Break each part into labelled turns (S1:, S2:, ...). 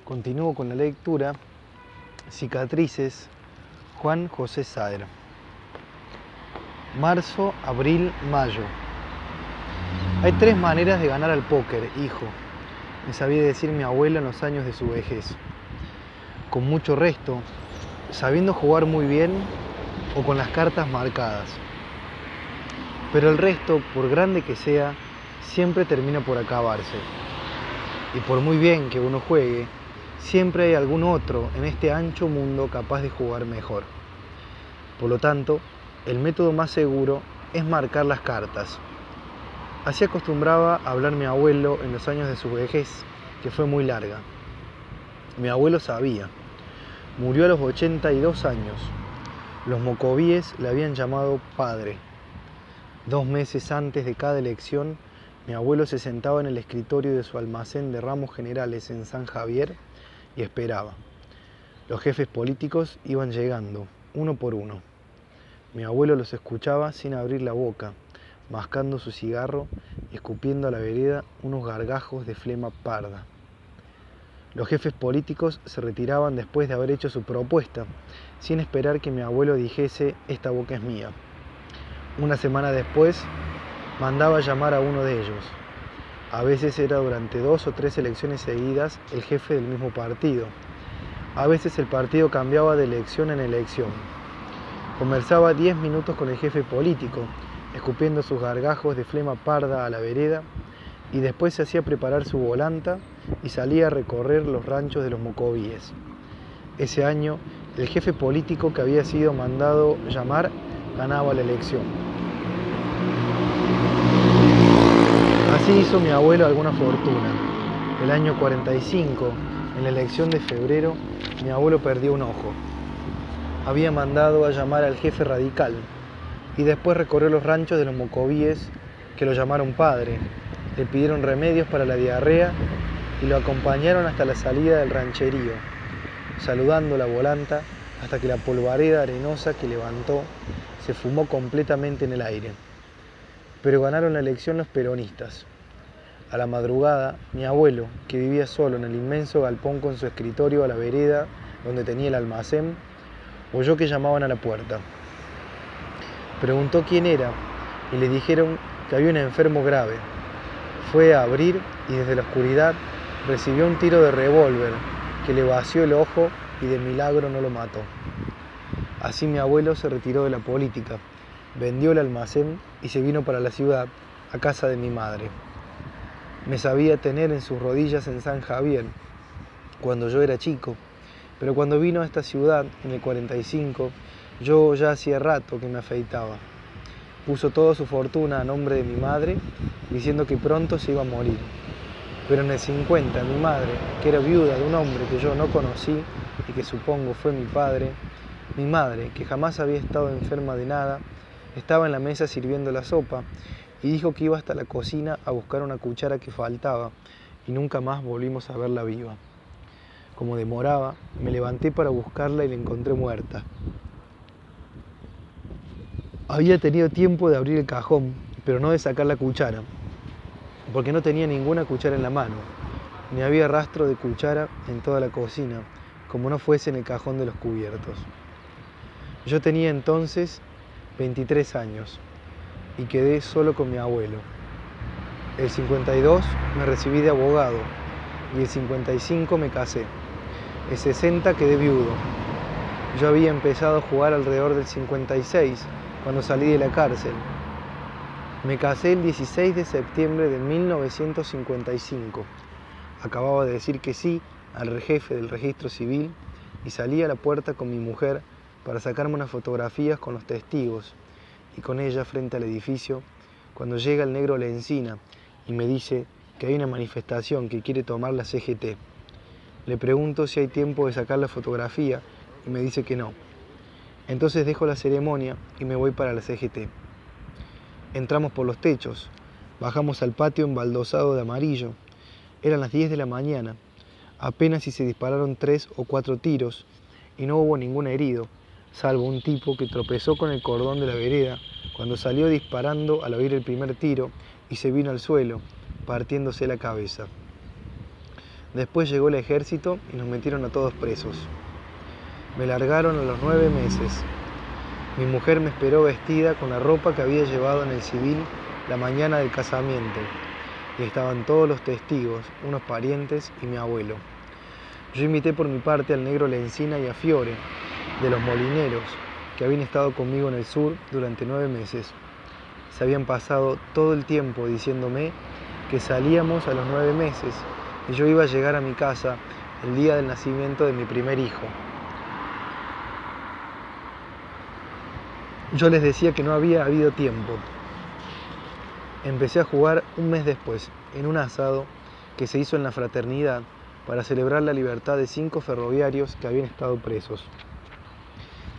S1: Continúo con la lectura. Cicatrices, Juan José Saer. Marzo, abril, mayo. Hay 3 maneras de ganar al póker, hijo, me sabía decir mi abuela en los años de su vejez. Con mucho resto, sabiendo jugar muy bien o con las cartas marcadas. Pero el resto, por grande que sea, siempre termina por acabarse. Y por muy bien que uno juegue, siempre hay algún otro en este ancho mundo capaz de jugar mejor. Por lo tanto, el método más seguro es marcar las cartas. Así acostumbraba a hablar mi abuelo en los años de su vejez, que fue muy larga. Mi abuelo sabía. Murió a los 82 años. Los mocovíes le habían llamado padre. 2 meses antes de cada elección, mi abuelo se sentaba en el escritorio de su almacén de ramos generales en San Javier y esperaba. Los jefes políticos iban llegando, uno por uno. Mi abuelo los escuchaba sin abrir la boca, mascando su cigarro y escupiendo a la vereda unos gargajos de flema parda. Los jefes políticos se retiraban después de haber hecho su propuesta, sin esperar que mi abuelo dijese: esta boca es mía. Una semana después, mandaba llamar a uno de ellos. A veces era durante 2 o 3 elecciones seguidas el jefe del mismo partido. A veces el partido cambiaba de elección en elección. Conversaba 10 minutos con el jefe político, escupiendo sus gargajos de flema parda a la vereda, y después se hacía preparar su volanta y salía a recorrer los ranchos de los mocovíes. Ese año, el jefe político que había sido mandado llamar ganaba la elección. Así hizo mi abuelo alguna fortuna. El año 45, en la elección de febrero, mi abuelo perdió un ojo. Había mandado a llamar al jefe radical y después recorrió los ranchos de los mocovíes, que lo llamaron padre, le pidieron remedios para la diarrea y lo acompañaron hasta la salida del rancherío, saludando la volanta hasta que la polvareda arenosa que levantó se fumó completamente en el aire. Pero ganaron la elección los peronistas. A la madrugada, mi abuelo, que vivía solo en el inmenso galpón con su escritorio a la vereda donde tenía el almacén, oyó que llamaban a la puerta. Preguntó quién era y le dijeron que había un enfermo grave. Fue a abrir y desde la oscuridad recibió un tiro de revólver que le vació el ojo y de milagro no lo mató. Así mi abuelo se retiró de la política, vendió el almacén y se vino para la ciudad, a casa de mi madre. Me sabía tener en sus rodillas en San Javier, cuando yo era chico, pero cuando vino a esta ciudad, en el 45, yo ya hacía rato que me afeitaba. Puso toda su fortuna a nombre de mi madre, diciendo que pronto se iba a morir. Pero en el 50, mi madre, que era viuda de un hombre que yo no conocí y que supongo fue mi padre, mi madre, que jamás había estado enferma de nada, estaba en la mesa sirviendo la sopa y dijo que iba hasta la cocina a buscar una cuchara que faltaba y nunca más volvimos a verla viva. Como demoraba, me levanté para buscarla y la encontré muerta. Había tenido tiempo de abrir el cajón, pero no de sacar la cuchara, porque no tenía ninguna cuchara en la mano, ni había rastro de cuchara en toda la cocina, como no fuese en el cajón de los cubiertos. Yo tenía entonces 23 años y quedé solo con mi abuelo. El 52 me recibí de abogado y el 55 me casé. El 60 quedé viudo. Yo había empezado a jugar alrededor del 56 cuando salí de la cárcel. Me casé el 16 de septiembre de 1955. Acababa de decir que sí al jefe del registro civil y salí a la puerta con mi mujer para sacarme unas fotografías con los testigos y con ella frente al edificio, cuando llega el negro Lencina y me dice que hay una manifestación que quiere tomar la CGT. Le pregunto si hay tiempo de sacar la fotografía y me dice que no. Entonces dejo la ceremonia y me voy para la CGT. Entramos por los techos, bajamos al patio embaldosado de amarillo. Eran las 10 de la mañana, apenas si se dispararon 3 o 4 tiros y no hubo ningún herido, salvo un tipo que tropezó con el cordón de la vereda cuando salió disparando al oír el primer tiro y se vino al suelo, partiéndose la cabeza. Después llegó el ejército y nos metieron a todos presos. Me largaron a los 9 meses. Mi mujer me esperó vestida con la ropa que había llevado en el civil la mañana del casamiento. Y estaban todos los testigos, unos parientes y mi abuelo. Yo invité por mi parte al negro Lencina y a Fiore, de los molineros, que habían estado conmigo en el sur durante 9 meses. Se habían pasado todo el tiempo diciéndome que salíamos a los 9 meses y yo iba a llegar a mi casa el día del nacimiento de mi primer hijo. Yo les decía que no había habido tiempo. Empecé a jugar un mes después, en un asado que se hizo en la fraternidad para celebrar la libertad de 5 ferroviarios que habían estado presos.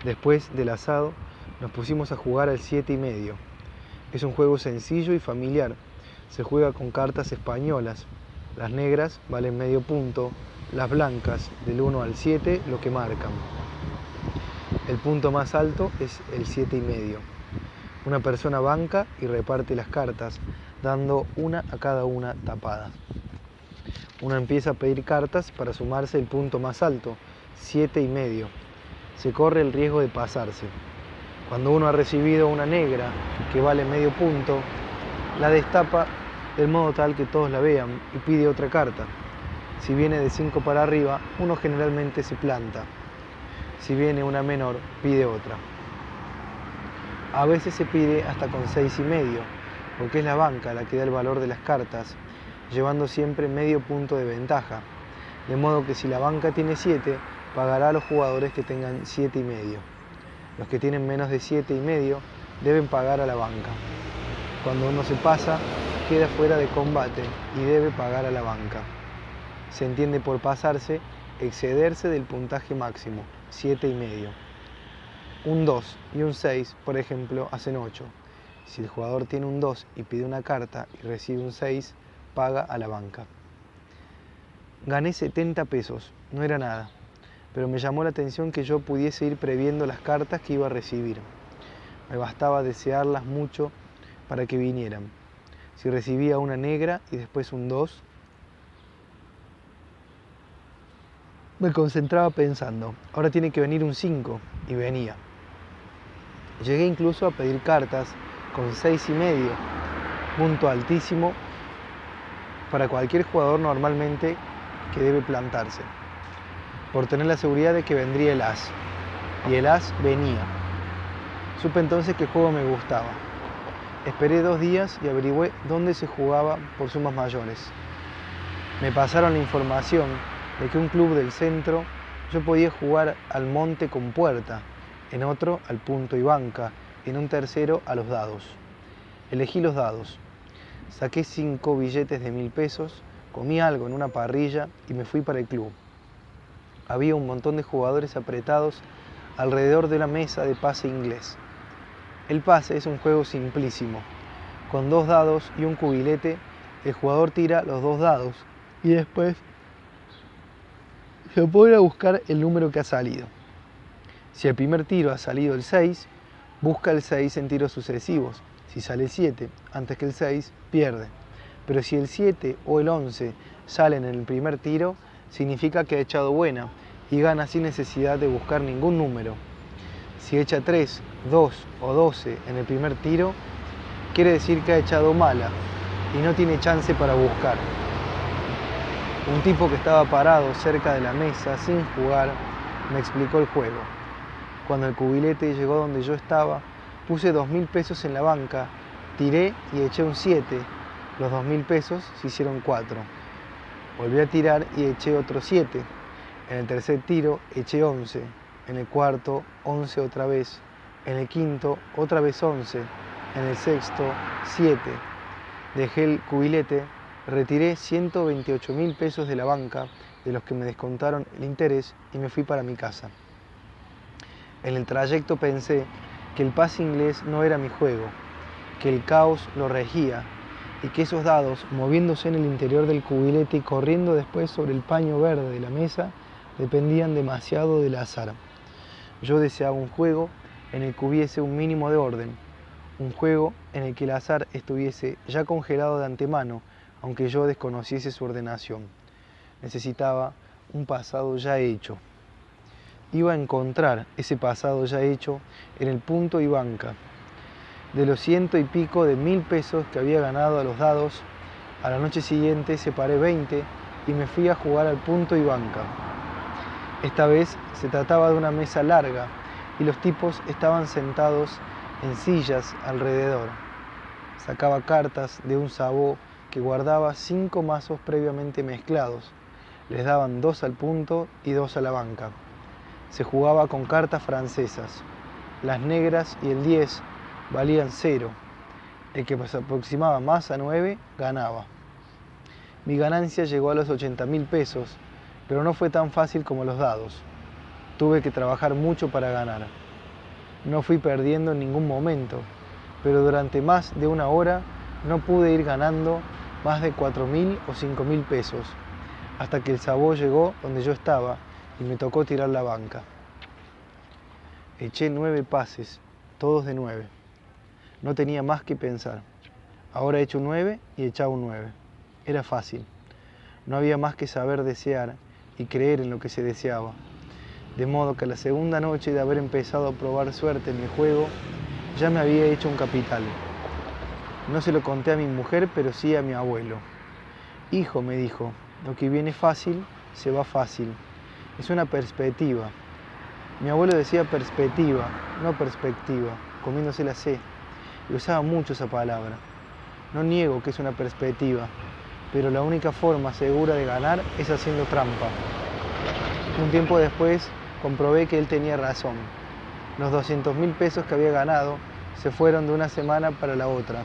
S1: Después del asado, nos pusimos a jugar al 7 y medio. Es un juego sencillo y familiar. Se juega con cartas españolas. Las negras valen medio punto, las blancas del 1 al 7 lo que marcan. El punto más alto es el 7 y medio. Una persona banca y reparte las cartas, dando una a cada una tapada. Uno empieza a pedir cartas para sumarse el punto más alto, 7 y medio. Se corre el riesgo de pasarse. Cuando uno ha recibido una negra que vale medio punto, la destapa del modo tal que todos la vean y pide otra carta. Si viene de 5 para arriba, uno generalmente se planta. Si viene una menor, pide otra. A veces se pide hasta con 6 y medio, porque es la banca la que da el valor de las cartas, llevando siempre medio punto de ventaja. De modo que si la banca tiene 7, pagará a los jugadores que tengan 7 y medio. Los que tienen menos de 7 y medio deben pagar a la banca. Cuando uno se pasa, queda fuera de combate y debe pagar a la banca. Se entiende por pasarse, excederse del puntaje máximo, 7 y medio. Un 2 y un 6, por ejemplo, hacen 8. Si el jugador tiene un 2 y pide una carta y recibe un 6, paga a la banca. Gané 70 pesos, no era nada, pero me llamó la atención que yo pudiese ir previendo las cartas que iba a recibir. Me bastaba desearlas mucho para que vinieran. Si recibía una negra y después un 2, me concentraba pensando, ahora tiene que venir un 5, y venía. Llegué incluso a pedir cartas con 6 y medio, punto altísimo para cualquier jugador normalmente que debe plantarse, por tener la seguridad de que vendría el as, y el as venía. Supe entonces que el juego me gustaba. Esperé 2 días y averigüé dónde se jugaba por sumas mayores. Me pasaron la información de que un club del centro yo podía jugar al monte con puerta, en otro al punto y banca, y en un tercero a los dados. Elegí los dados. Saqué 5 billetes de 1000 pesos, comí algo en una parrilla y me fui para el club. Había un montón de jugadores apretados alrededor de la mesa de pase inglés. El pase es un juego simplísimo. Con 2 dados y un cubilete, el jugador tira los 2 dados y después se pone a buscar el número que ha salido. Si el primer tiro ha salido el 6, busca el 6 en tiros sucesivos. Si sale el 7 antes que el 6, pierde. Pero si el 7 o el 11 salen en el primer tiro, significa que ha echado buena y gana sin necesidad de buscar ningún número. Si echa 3, 2 o 12 en el primer tiro, quiere decir que ha echado mala y no tiene chance para buscar. Un tipo que estaba parado cerca de la mesa sin jugar me explicó el juego. Cuando el cubilete llegó donde yo estaba, puse 2000 pesos en la banca, tiré y eché un 7. Los 2000 pesos se hicieron 4. Volví a tirar y eché otro 7. En el tercer tiro eché 11. En el cuarto, 11 otra vez. En el quinto, otra vez 11. En el sexto, 7. Dejé el cubilete, retiré 128.000 pesos de la banca, de los que me descontaron el interés, y me fui para mi casa. En el trayecto pensé que el pase inglés no era mi juego, que el caos lo regía y que esos dados, moviéndose en el interior del cubilete y corriendo después sobre el paño verde de la mesa, dependían demasiado del azar. Yo deseaba un juego en el que hubiese un mínimo de orden, un juego en el que el azar estuviese ya congelado de antemano, aunque yo desconociese su ordenación. necesitaba un pasado ya hecho. Iba a encontrar ese pasado ya hecho en el punto y banca. De los 100 y pico de 1000 pesos que había ganado a los dados, a la noche siguiente separé 20 y me fui a jugar al punto y banca. Esta vez se trataba de una mesa larga y los tipos estaban sentados en sillas alrededor. Sacaba cartas de un sabó que guardaba 5 mazos previamente mezclados. Les daban 2 al punto y 2 a la banca. Se jugaba con cartas francesas. Las negras y el 10 valían 0. El que se aproximaba más a 9 ganaba. Mi ganancia llegó a los 80.000 pesos, pero no fue tan fácil como los dados. Tuve que trabajar mucho para ganar. No fui perdiendo en ningún momento, pero durante más de una hora no pude ir ganando más de 4.000 o 5.000 pesos, hasta que el sabó llegó donde yo estaba y me tocó tirar la banca. Eché 9 pases, todos de 9. No tenía más que pensar. Ahora he hecho 9 y echaba un 9. Era fácil. No había más que saber desear y creer en lo que se deseaba. De modo que a la segunda noche de haber empezado a probar suerte en mi juego, ya me había hecho un capital. No se lo conté a mi mujer, pero sí a mi abuelo. Hijo, me dijo, lo que viene fácil, se va fácil. Es una perspectiva. Mi abuelo decía perspectiva, no perspectiva, comiéndose la C, y usaba mucho esa palabra. No niego que es una perspectiva, pero la única forma segura de ganar es haciendo trampa. Un tiempo después comprobé que él tenía razón. Los 200.000 pesos que había ganado se fueron de una semana para la otra,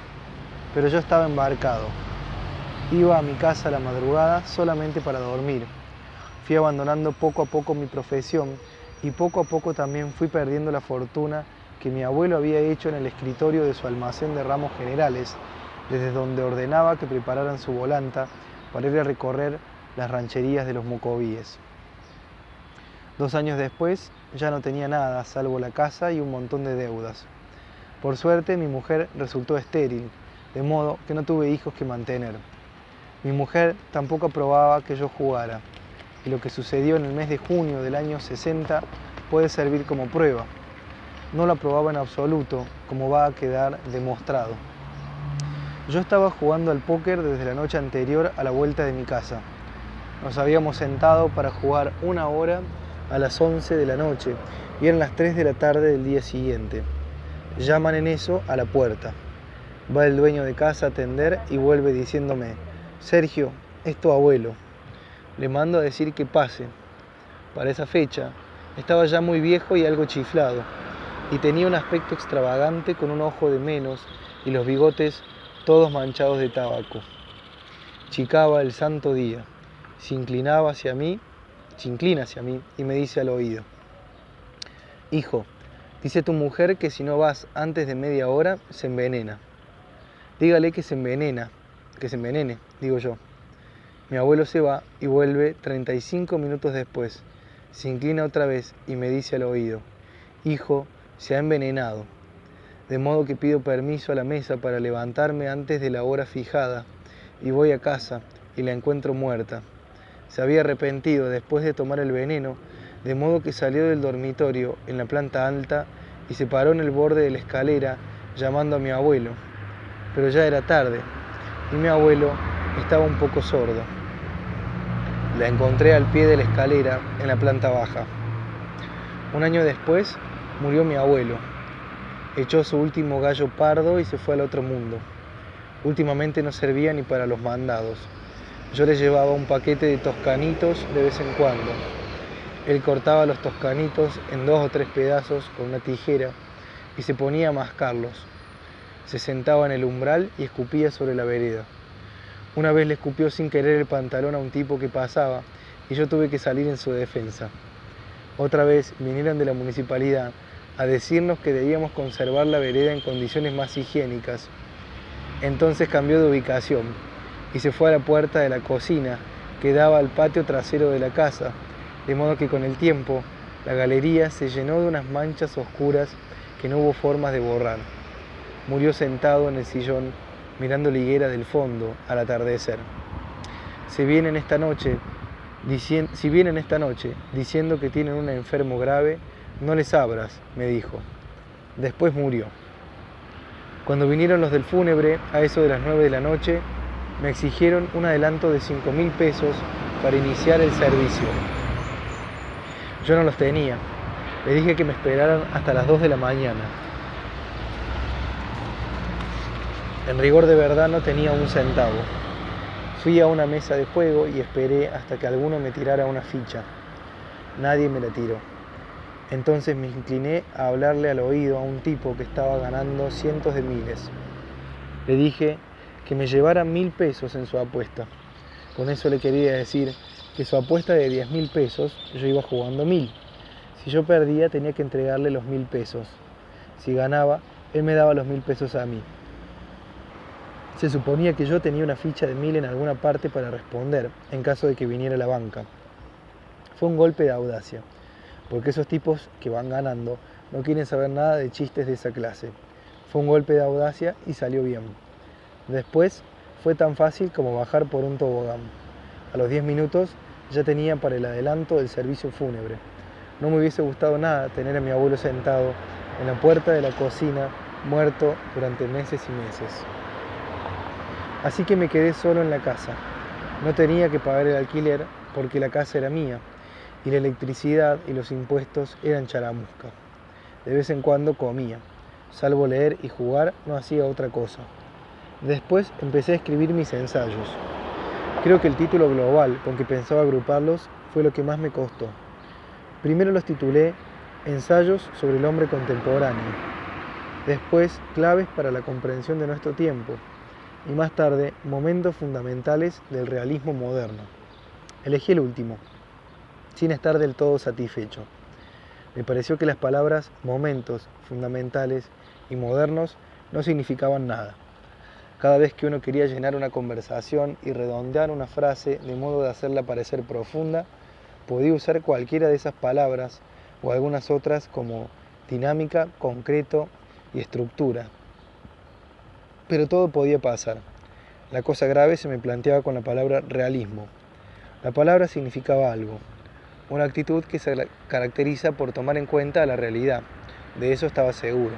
S1: pero yo estaba embarcado. Iba a mi casa a la madrugada solamente para dormir. Fui abandonando poco a poco mi profesión y poco a poco también fui perdiendo la fortuna que mi abuelo había hecho en el escritorio de su almacén de ramos generales, desde donde ordenaba que prepararan su volanta para ir a recorrer las rancherías de los mocovíes. 2 años después ya no tenía nada, salvo la casa y un montón de deudas. Por suerte mi mujer resultó estéril, de modo que no tuve hijos que mantener. Mi mujer tampoco aprobaba que yo jugara, y lo que sucedió en el mes de junio del año 60 puede servir como prueba. No lo aprobaba en absoluto, como va a quedar demostrado. Yo estaba jugando al póker desde la noche anterior a la vuelta de mi casa. Nos habíamos sentado para jugar 1 hora a las 11 de la noche y eran las 3 de la tarde del día siguiente. Llaman en eso a la puerta. Va el dueño de casa a atender y vuelve diciéndome: Sergio, es tu abuelo. Le mando a decir que pase. Para esa fecha estaba ya muy viejo y algo chiflado, y tenía un aspecto extravagante con un ojo de menos y los bigotes todos manchados de tabaco. Chicaba el santo día, se inclina hacia mí y me dice al oído: Hijo, dice tu mujer que si no vas antes de media hora, se envenena. Dígale que se envenene, digo yo. Mi abuelo se va y vuelve 35 minutos después. Se inclina otra vez y me dice al oído: Hijo, se ha envenenado. De modo que pido permiso a la mesa para levantarme antes de la hora fijada y voy a casa y la encuentro muerta. Se había arrepentido después de tomar el veneno, de modo que salió del dormitorio en la planta alta y se paró en el borde de la escalera llamando a mi abuelo. Pero ya era tarde y mi abuelo estaba un poco sordo. La encontré al pie de la escalera en la planta baja. 1 año después murió mi abuelo. Echó su último gallo pardo y se fue al otro mundo. Últimamente no servía ni para los mandados. Yo le llevaba un paquete de toscanitos de vez en cuando. Él cortaba los toscanitos en 2 o 3 pedazos con una tijera y se ponía a mascarlos. Se sentaba en el umbral y escupía sobre la vereda. Una vez le escupió sin querer el pantalón a un tipo que pasaba y yo tuve que salir en su defensa. Otra vez vinieron de la municipalidad a decirnos que debíamos conservar la vereda en condiciones más higiénicas. Entonces cambió de ubicación y se fue a la puerta de la cocina que daba al patio trasero de la casa, de modo que con el tiempo la galería se llenó de unas manchas oscuras que no hubo formas de borrar. Murió sentado en el sillón mirando la higuera del fondo al atardecer. Se vienen esta noche Si vienen esta noche diciendo que tienen un enfermo grave, no les abras, me dijo. Después murió. Cuando vinieron los del fúnebre, a eso de las 9 de la noche, me exigieron un adelanto de 5.000 pesos para iniciar el servicio. Yo no los tenía. Les dije que me esperaran hasta las 2 de la mañana. En rigor de verdad no tenía un centavo. Fui a una mesa de juego y esperé hasta que alguno me tirara una ficha. Nadie me la tiró. Entonces me incliné a hablarle al oído a un tipo que estaba ganando cientos de miles. Le dije que me llevara 1.000 pesos en su apuesta. Con eso le quería decir que su apuesta de 10.000 pesos yo iba jugando 1.000. Si yo perdía tenía que entregarle los 1.000 pesos. Si ganaba, él me daba los 1.000 pesos a mí. Se suponía que yo tenía una ficha de 1.000 en alguna parte para responder en caso de que viniera la banca. Fue un golpe de audacia, porque esos tipos que van ganando no quieren saber nada de chistes de esa clase. Fue un golpe de audacia y salió bien. Después fue tan fácil como bajar por un tobogán. A los 10 minutos ya tenía para el adelanto del servicio fúnebre. No me hubiese gustado nada tener a mi abuelo sentado en la puerta de la cocina, muerto durante meses y meses. Así que me quedé solo en la casa. No tenía que pagar el alquiler porque la casa era mía y la electricidad y los impuestos eran charamusca. De vez en cuando comía. Salvo leer y jugar, no hacía otra cosa. Después empecé a escribir mis ensayos. Creo que el título global con que pensaba agruparlos fue lo que más me costó. Primero los titulé Ensayos sobre el hombre contemporáneo. Después Claves para la comprensión de nuestro tiempo. Y más tarde Momentos fundamentales del realismo moderno. Elegí el último, sin estar del todo satisfecho. Me pareció que las palabras momentos, fundamentales y modernos no significaban nada. Cada vez que uno quería llenar una conversación y redondear una frase de modo de hacerla parecer profunda, podía usar cualquiera de esas palabras o algunas otras como dinámica, concreto y estructura. Pero todo podía pasar. La cosa grave se me planteaba con la palabra realismo. La palabra significaba algo, una actitud que se caracteriza por tomar en cuenta la realidad. De eso estaba seguro.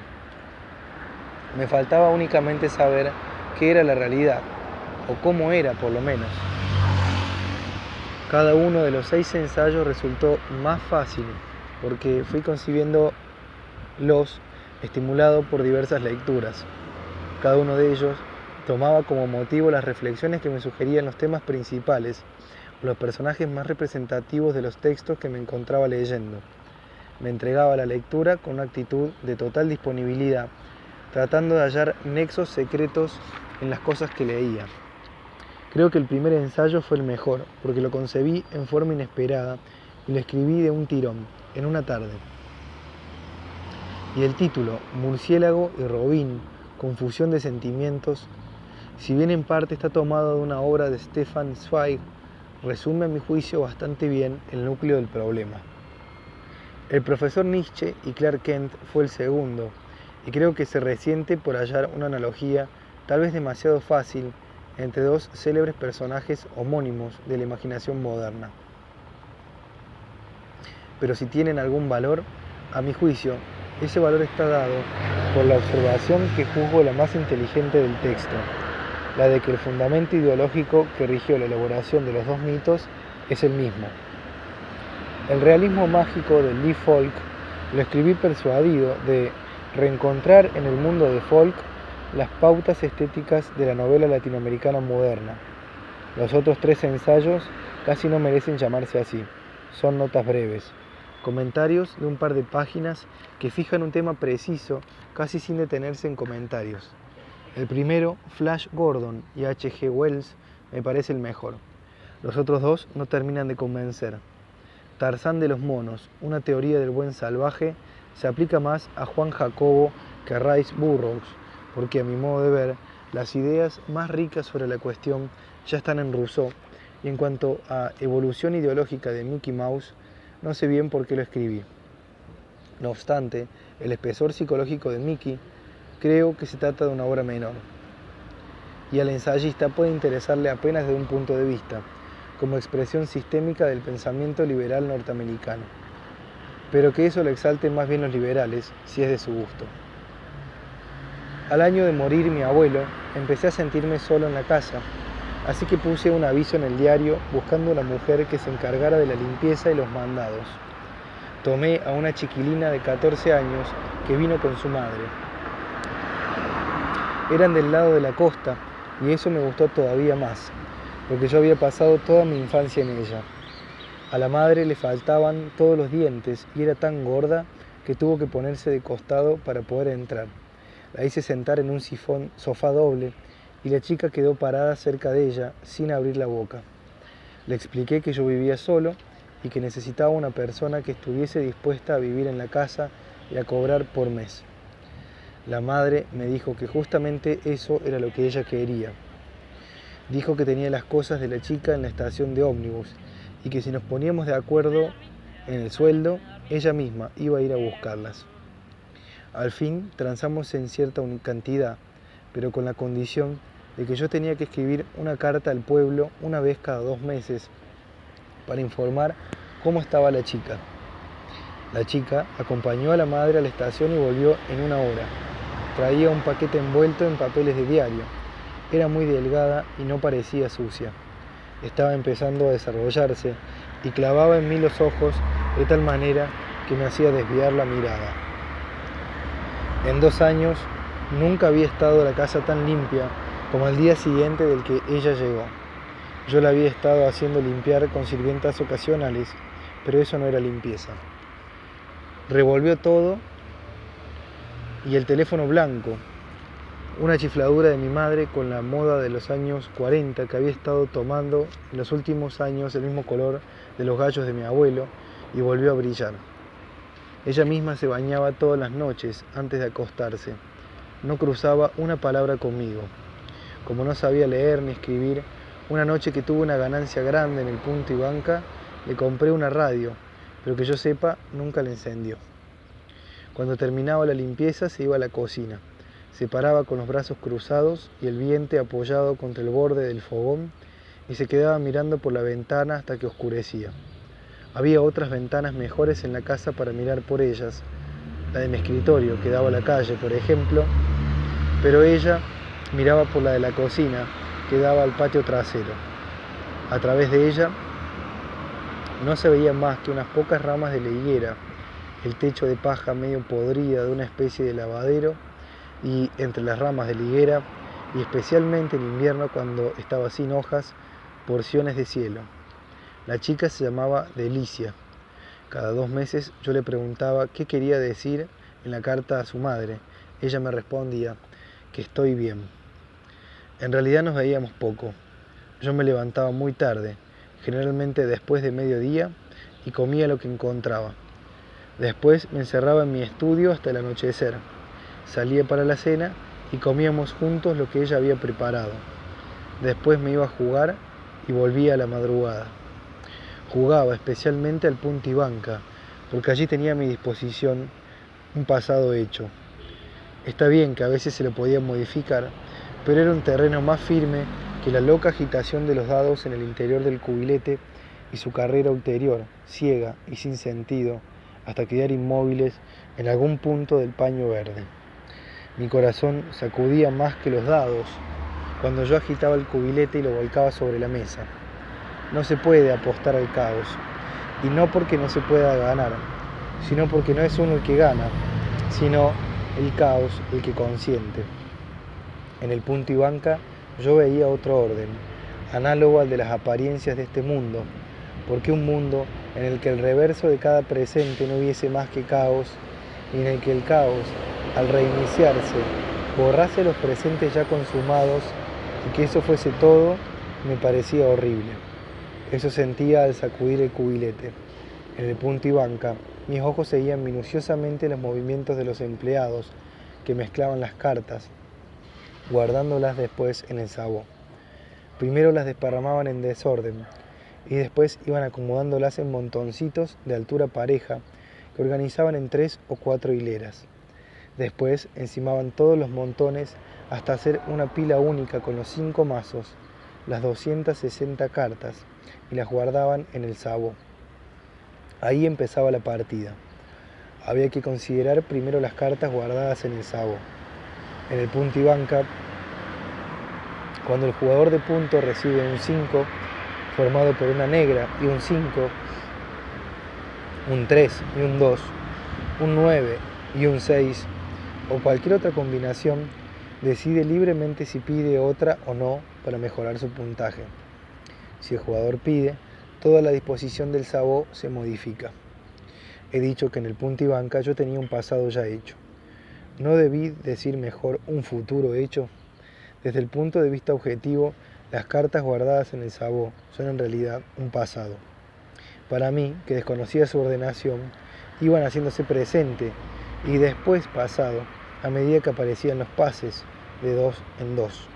S1: Me faltaba únicamente saber qué era la realidad, o cómo era por lo menos. Cada uno de los 6 ensayos resultó más fácil, porque fui concibiéndolos estimulado por diversas lecturas. Cada uno de ellos tomaba como motivo las reflexiones que me sugerían los temas principales, o los personajes más representativos de los textos que me encontraba leyendo. Me entregaba a la lectura con una actitud de total disponibilidad, tratando de hallar nexos secretos en las cosas que leía. Creo que el primer ensayo fue el mejor, porque lo concebí en forma inesperada y lo escribí de un tirón, en una tarde. Y el título, Murciélago y Robín, confusión de sentimientos, si bien en parte está tomado de una obra de Stefan Zweig, resume a mi juicio bastante bien el núcleo del problema. El profesor Nietzsche y Clark Kent fue el segundo, y creo que se resiente por hallar una analogía, tal vez demasiado fácil, entre dos célebres personajes homónimos de la imaginación moderna. Pero si tienen algún valor, a mi juicio, ese valor está dado por la observación que juzgo la más inteligente del texto, la de que el fundamento ideológico que rigió la elaboración de los dos mitos es el mismo. El realismo mágico de Lee Falk lo escribí persuadido de reencontrar en el mundo de Falk las pautas estéticas de la novela latinoamericana moderna. Los otros 3 ensayos casi no merecen llamarse así, son notas breves, comentarios de un par de páginas que fijan un tema preciso casi sin detenerse en comentarios. El primero, Flash Gordon y H.G. Wells, me parece el mejor. Los otros 2 no terminan de convencer. Tarzán de los monos, una teoría del buen salvaje, se aplica más a Juan Jacobo que a Rice Burroughs, porque a mi modo de ver, las ideas más ricas sobre la cuestión ya están en Rousseau, y en cuanto a evolución ideológica de Mickey Mouse, no sé bien por qué lo escribí. No obstante, el espesor psicológico de Mickey creo que se trata de una obra menor, y al ensayista puede interesarle apenas de un punto de vista, como expresión sistémica del pensamiento liberal norteamericano, pero que eso lo exalten más bien los liberales, si es de su gusto. Al año de morir mi abuelo, empecé a sentirme solo en la casa, así que puse un aviso en el diario buscando una mujer que se encargara de la limpieza y los mandados. Tomé a una chiquilina de 14 años que vino con su madre. Eran del lado de la costa y eso me gustó todavía más, porque yo había pasado toda mi infancia en ella. A la madre le faltaban todos los dientes y era tan gorda que tuvo que ponerse de costado para poder entrar. La hice sentar en un sofá doble y la chica quedó parada cerca de ella sin abrir la boca. Le expliqué que yo vivía solo y que necesitaba una persona que estuviese dispuesta a vivir en la casa y a cobrar por mes. La madre me dijo que justamente eso era lo que ella quería. Dijo que tenía las cosas de la chica en la estación de ómnibus y que si nos poníamos de acuerdo en el sueldo, ella misma iba a ir a buscarlas. Al fin transamos en cierta cantidad, pero con la condición de que yo tenía que escribir una carta al pueblo una vez cada 2 meses para informar cómo estaba la chica. La chica acompañó a la madre a la estación y volvió en 1 hora. Traía un paquete envuelto en papeles de diario. Era muy delgada y no parecía sucia. Estaba empezando a desarrollarse y clavaba en mí los ojos de tal manera que me hacía desviar la mirada. En 2 años nunca había estado la casa tan limpia como al día siguiente del que ella llegó. Yo la había estado haciendo limpiar con sirvientas ocasionales, pero eso no era limpieza. Revolvió todo y el teléfono blanco, una chifladura de mi madre con la moda de los años 40 que había estado tomando en los últimos años el mismo color de los gallos de mi abuelo y volvió a brillar. Ella misma se bañaba todas las noches antes de acostarse. No cruzaba una palabra conmigo. Como no sabía leer ni escribir, una noche que tuve una ganancia grande en el Punto y Banca, le compré una radio, pero que yo sepa, nunca la encendió. Cuando terminaba la limpieza se iba a la cocina. Se paraba con los brazos cruzados y el vientre apoyado contra el borde del fogón y se quedaba mirando por la ventana hasta que oscurecía. Había otras ventanas mejores en la casa para mirar por ellas, la de mi escritorio que daba a la calle, por ejemplo, pero ella miraba por la de la cocina que daba al patio trasero. A través de ella no se veía más que unas pocas ramas de la higuera, el techo de paja medio podrida de una especie de lavadero y entre las ramas de la higuera, y especialmente en invierno cuando estaba sin hojas, porciones de cielo. La chica se llamaba Delicia. Cada 2 meses yo le preguntaba qué quería decir en la carta a su madre. Ella me respondía que estoy bien. En realidad nos veíamos poco. Yo me levantaba muy tarde, generalmente después de mediodía, y comía lo que encontraba. Después me encerraba en mi estudio hasta el anochecer. Salía para la cena y comíamos juntos lo que ella había preparado. Después me iba a jugar y volvía a la madrugada. Jugaba especialmente al Punto y Banca, porque allí tenía a mi disposición un pasado hecho. Está bien que a veces se lo podía modificar, pero era un terreno más firme que la loca agitación de los dados en el interior del cubilete y su carrera ulterior, ciega y sin sentido, hasta quedar inmóviles en algún punto del paño verde. Mi corazón sacudía más que los dados cuando yo agitaba el cubilete y lo volcaba sobre la mesa. No se puede apostar al caos, y no porque no se pueda ganar, sino porque no es uno el que gana, sino el caos el que consiente. En el Punto y Banca yo veía otro orden, análogo al de las apariencias de este mundo, porque un mundo en el que el reverso de cada presente no hubiese más que caos, y en el que el caos, al reiniciarse, borrase los presentes ya consumados, y que eso fuese todo, me parecía horrible. Eso sentía al sacudir el cubilete. En el Punto y Banca, mis ojos seguían minuciosamente los movimientos de los empleados que mezclaban las cartas, guardándolas después en el sabó. Primero las desparramaban en desorden y después iban acomodándolas en montoncitos de altura pareja que organizaban en 3 o 4 hileras. Después encimaban todos los montones hasta hacer una pila única con los 5 mazos, las 260 cartas y las guardaban en el sabó. Ahí empezaba la partida. Había que considerar primero las cartas guardadas en el sabó. En el punto y banca, cuando el jugador de punto recibe un 5 formado por una negra y un 5, un 3 y un 2, un 9 y un 6 o cualquier otra combinación, decide libremente si pide otra o no para mejorar su puntaje. Si el jugador pide, toda la disposición del sabó se modifica. He dicho que en el punto y banca yo tenía un pasado ya hecho. ¿No debí decir mejor un futuro hecho? Desde el punto de vista objetivo, las cartas guardadas en el sabó son en realidad un pasado. Para mí, que desconocía su ordenación, iban haciéndose presente y después pasado a medida que aparecían los pases de 2 en 2.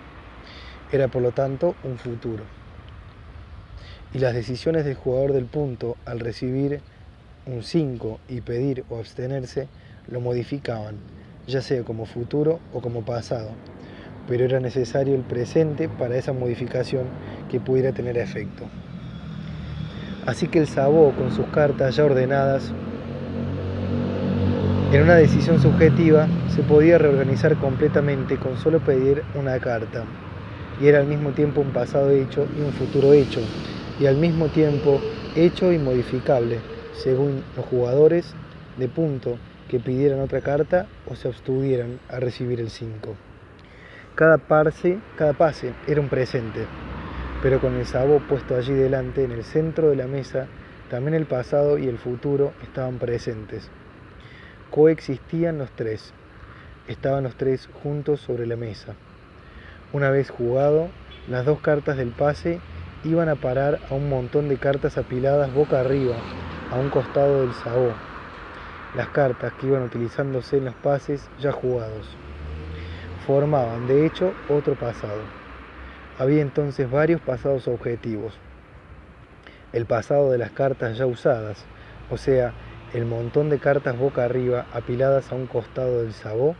S1: Era por lo tanto un futuro. Y las decisiones del jugador del punto al recibir un 5 y pedir o abstenerse lo modificaban, ya sea como futuro o como pasado, pero era necesario el presente para esa modificación que pudiera tener efecto. Así que el sabó, con sus cartas ya ordenadas, en una decisión subjetiva, se podía reorganizar completamente con solo pedir una carta, y era al mismo tiempo un pasado hecho y un futuro hecho, y al mismo tiempo hecho y modificable, según los jugadores de punto que pidieran otra carta o se abstuvieran a recibir el 5. Cada pase era un presente, pero con el sabó puesto allí delante, en el centro de la mesa, también el pasado y el futuro estaban presentes. Coexistían los tres, estaban los tres juntos sobre la mesa. Una vez jugado, las dos cartas del pase iban a parar a un montón de cartas apiladas boca arriba, a un costado del sabó, las cartas que iban utilizándose en los pases ya jugados. Formaban, de hecho, otro pasado. Había entonces varios pasados objetivos. El pasado de las cartas ya usadas, o sea, el montón de cartas boca arriba apiladas a un costado del sabó,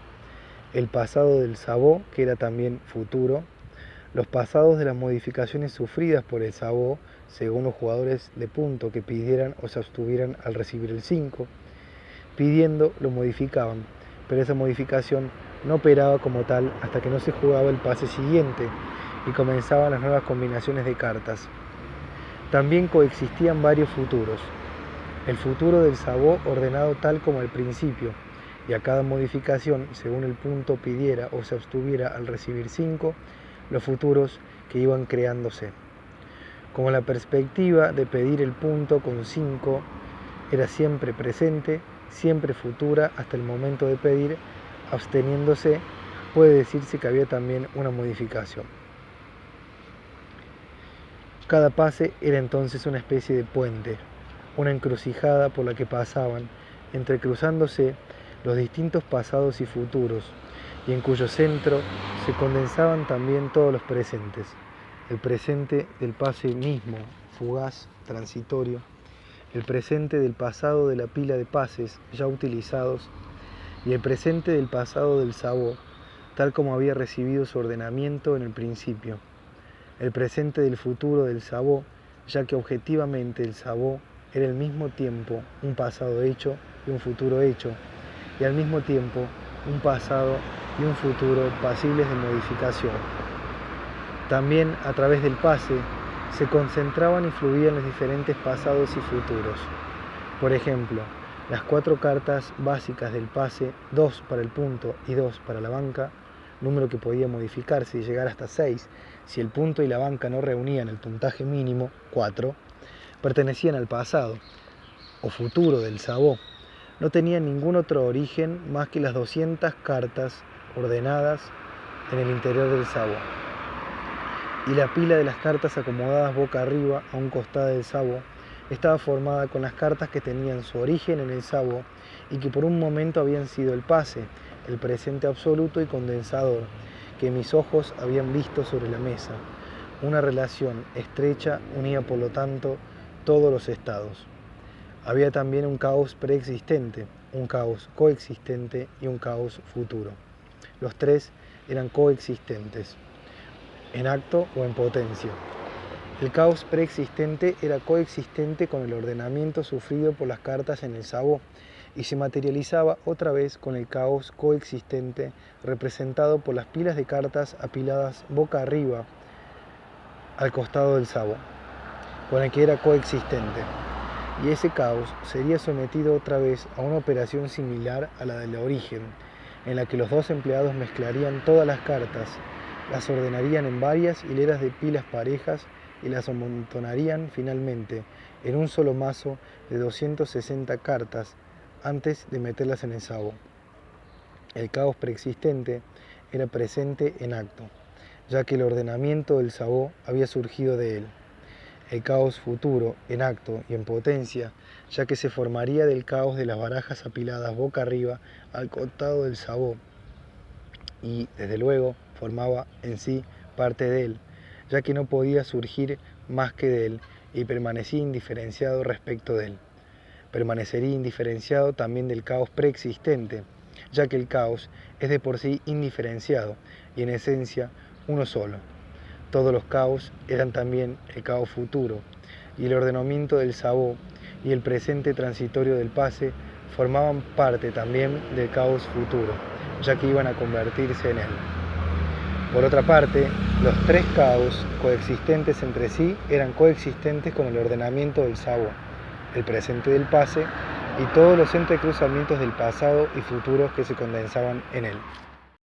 S1: el pasado del sabó, que era también futuro, los pasados de las modificaciones sufridas por el sabó, según los jugadores de punto que pidieran o se abstuvieran al recibir el 5, pidiendo lo modificaban, pero esa modificación no operaba como tal hasta que no se jugaba el pase siguiente y comenzaban las nuevas combinaciones de cartas. También coexistían varios futuros. El futuro del sabó ordenado tal como al principio, y a cada modificación, según el punto pidiera o se abstuviera al recibir 5, los futuros que iban creándose. Como la perspectiva de pedir el punto con 5 era siempre presente, siempre futura hasta el momento de pedir, absteniéndose, puede decirse que había también una modificación. Cada pase era entonces una especie de puente, una encrucijada por la que pasaban, entrecruzándose los distintos pasados y futuros, y en cuyo centro se condensaban también todos los presentes, el presente del pase mismo, fugaz, transitorio, el presente del pasado de la pila de pases ya utilizados, y el presente del pasado del sabó, tal como había recibido su ordenamiento en el principio, el presente del futuro del sabó, ya que objetivamente el sabó era al mismo tiempo un pasado hecho y un futuro hecho, y al mismo tiempo un pasado y un futuro pasibles de modificación. También a través del pase se concentraban y fluían los diferentes pasados y futuros. Por ejemplo, las 4 cartas básicas del pase, 2 para el punto y 2 para la banca, número que podía modificarse y llegar hasta 6 si el punto y la banca no reunían el puntaje mínimo, 4, pertenecían al pasado o futuro del sabó. No tenían ningún otro origen más que las 200 cartas ordenadas en el interior del sabó. Y la pila de las cartas acomodadas boca arriba a un costado del sabó estaba formada con las cartas que tenían su origen en el sabó y que por un momento habían sido el pase, el presente absoluto y condensador, que mis ojos habían visto sobre la mesa. Una relación estrecha unía por lo tanto todos los estados. Había también un caos preexistente, un caos coexistente y un caos futuro. Los tres eran coexistentes. en acto o en potencia. El caos preexistente era coexistente con el ordenamiento sufrido por las cartas en el sabó y se materializaba otra vez con el caos coexistente representado por las pilas de cartas apiladas boca arriba al costado del sabó, con el que era coexistente. Y ese caos sería sometido otra vez a una operación similar a la del origen, en la que los dos empleados mezclarían todas las cartas, las ordenarían en varias hileras de pilas parejas y las amontonarían finalmente en un solo mazo de 260 cartas antes de meterlas en el sabó. El caos preexistente era presente en acto, ya que el ordenamiento del sabó había surgido de él. El caos futuro, en acto y en potencia, ya que se formaría del caos de las barajas apiladas boca arriba al costado del sabó, y, desde luego, formaba en sí parte de él, ya que no podía surgir más que de él, y permanecía indiferenciado respecto de él. Permanecería indiferenciado también del caos preexistente, ya que el caos es de por sí indiferenciado, y en esencia uno solo. Todos los caos eran también el caos futuro, y el ordenamiento del sabó y el presente transitorio del pase formaban parte también del caos futuro, ya que iban a convertirse en él. Por otra parte, los tres caos coexistentes entre sí eran coexistentes con el ordenamiento del sabó, el presente del pase y todos los entrecruzamientos del pasado y futuro que se condensaban en él.